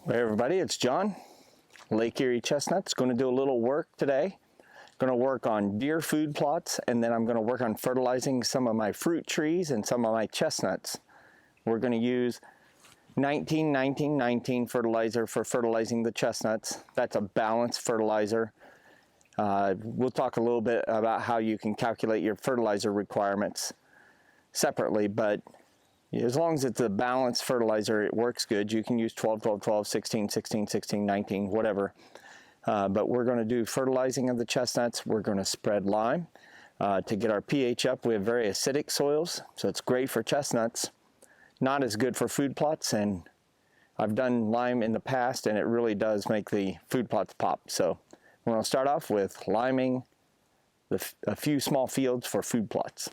Hey everybody, it's John, Lake Erie Chestnuts. Going to do a little work today. Going to work on deer food plots, and then I'm going to work on fertilizing some of my fruit trees and some of my chestnuts. We're going to use 19-19-19 fertilizer for fertilizing the chestnuts. That's a balanced fertilizer. We'll talk a little bit about how you can calculate your fertilizer requirements separately, but as long as it's a balanced fertilizer, it works good. You can use 12-12-12, 16-16-16, 19, whatever. But we're going to do fertilizing of the chestnuts. We're going to spread lime to get our pH up. We have very acidic soils, so it's great for chestnuts. Not as good for food plots, and I've done lime in the past, and it really does make the food plots pop. So we're going to start off with liming a few small fields for food plots.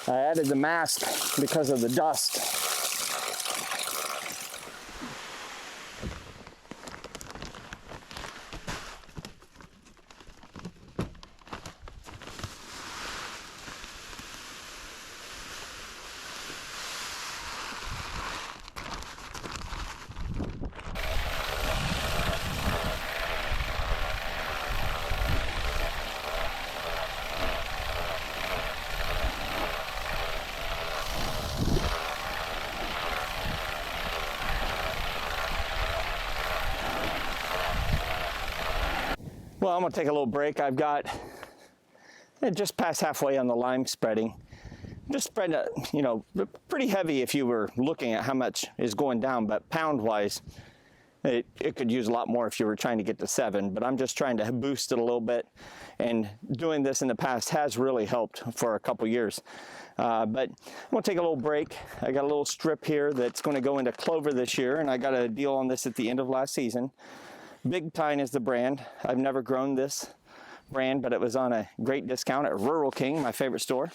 I added the mask because of the dust. Well, I'm going to take a little break. I've got just past halfway on the lime spreading. Just spread it, pretty heavy if you were looking at how much is going down, but pound-wise, it could use a lot more if you were trying to get to 7, but I'm just trying to boost it a little bit, and doing this in the past has really helped for a couple years. But I'm going to take a little break. I got a little strip here that's going to go into clover this year, and I got a deal on this at the end of last season. Big Tine is the brand. I've never grown this brand, but it was on a great discount at Rural King, my favorite store.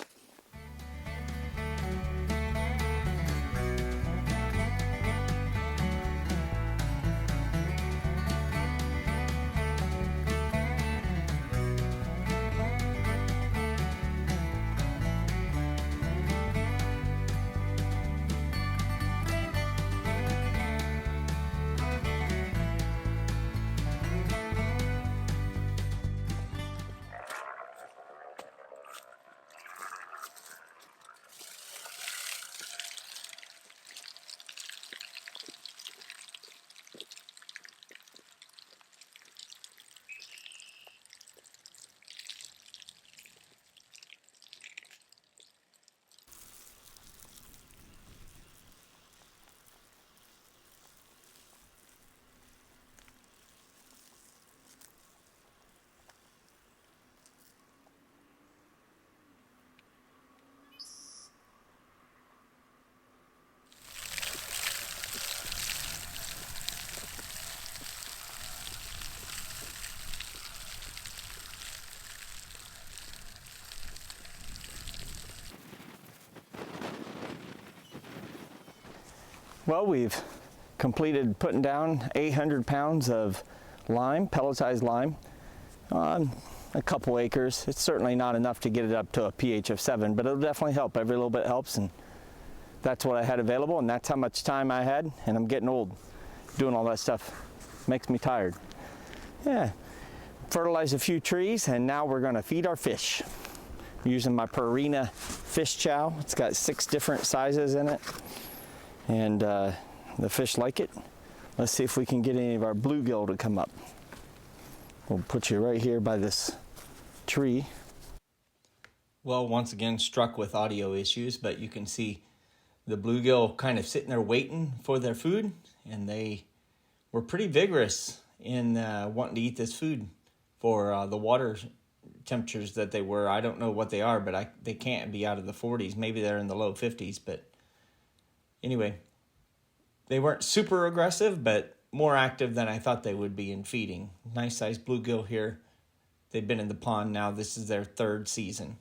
Well, we've completed putting down 800 pounds of lime, pelletized lime, on a couple acres. It's certainly not enough to get it up to a pH of 7, but it'll definitely help. Every little bit helps, and that's what I had available, and that's how much time I had, and I'm getting old. Doing all that stuff makes me tired. Yeah, fertilized a few trees, and now we're gonna feed our fish. Using my Purina fish chow. It's got 6 different sizes in it. And the fish like it. Let's see if we can get any of our bluegill to come up. We'll put you right here by this tree. Well, once again struck with audio issues, but you can see the bluegill kind of sitting there waiting for their food, and they were pretty vigorous in wanting to eat this food for the water temperatures that they were. I don't know what they are, but they can't be out of the 40s. Maybe they're in the low 50s. But anyway, they weren't super aggressive, but more active than I thought they would be in feeding. Nice sized bluegill here. They've been in the pond now. This is their third season.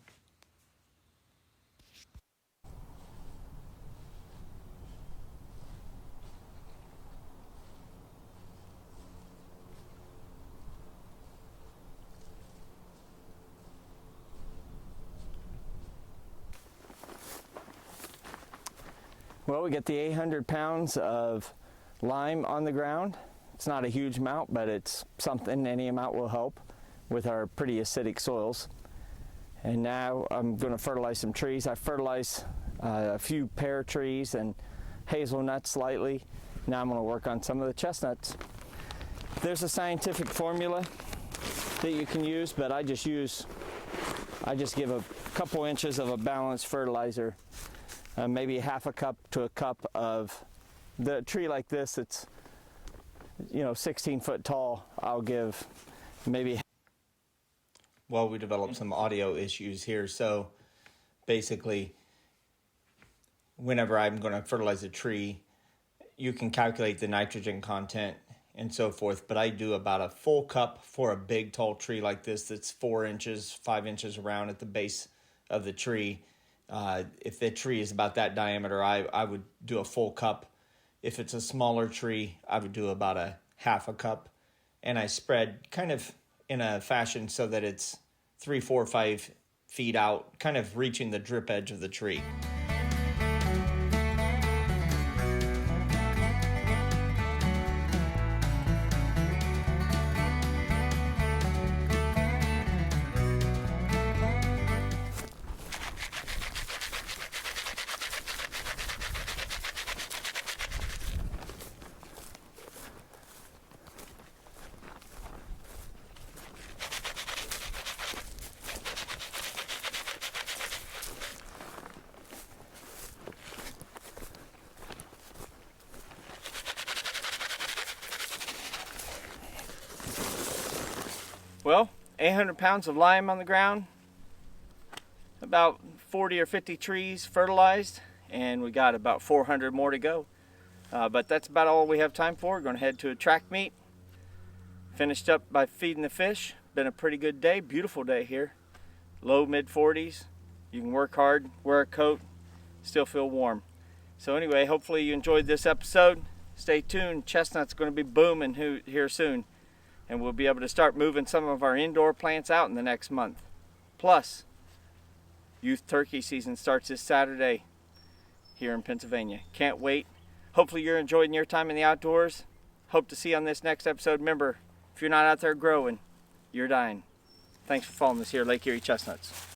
Well, we get the 800 pounds of lime on the ground. It's not a huge amount, but it's something. Any amount will help with our pretty acidic soils. And now I'm going to fertilize some trees. I fertilize a few pear trees and hazelnuts slightly. Now I'm going to work on some of the chestnuts. There's a scientific formula that you can use, but I just give a couple inches of a balanced fertilizer. Maybe half a cup to a cup of the tree like this. It's 16 foot tall. I'll give maybe. Well, we developed some audio issues here, so basically, whenever I'm going to fertilize a tree, you can calculate the nitrogen content and so forth. But I do about a full cup for a big tall tree like this that's 4 inches, 5 inches around at the base of the tree. If the tree is about that diameter, I would do a full cup. If it's a smaller tree, I would do about a half a cup. And I spread kind of in a fashion so that it's 3, 4, 5 feet out, kind of reaching the drip edge of the tree. Well, 800 pounds of lime on the ground, about 40 or 50 trees fertilized, and we got about 400 more to go. But that's about all we have time for. We're going to head to a track meet. Finished up by feeding the fish. Been a pretty good day, beautiful day here. Low mid 40s. You can work hard, wear a coat, still feel warm. So anyway, hopefully you enjoyed this episode. Stay tuned. Chestnut's going to be booming here soon. And we'll be able to start moving some of our indoor plants out in the next month. Plus, youth turkey season starts this Saturday here in Pennsylvania. Can't wait. Hopefully you're enjoying your time in the outdoors. Hope to see you on this next episode. Remember, if you're not out there growing, you're dying. Thanks for following us here at Lake Erie Chestnuts.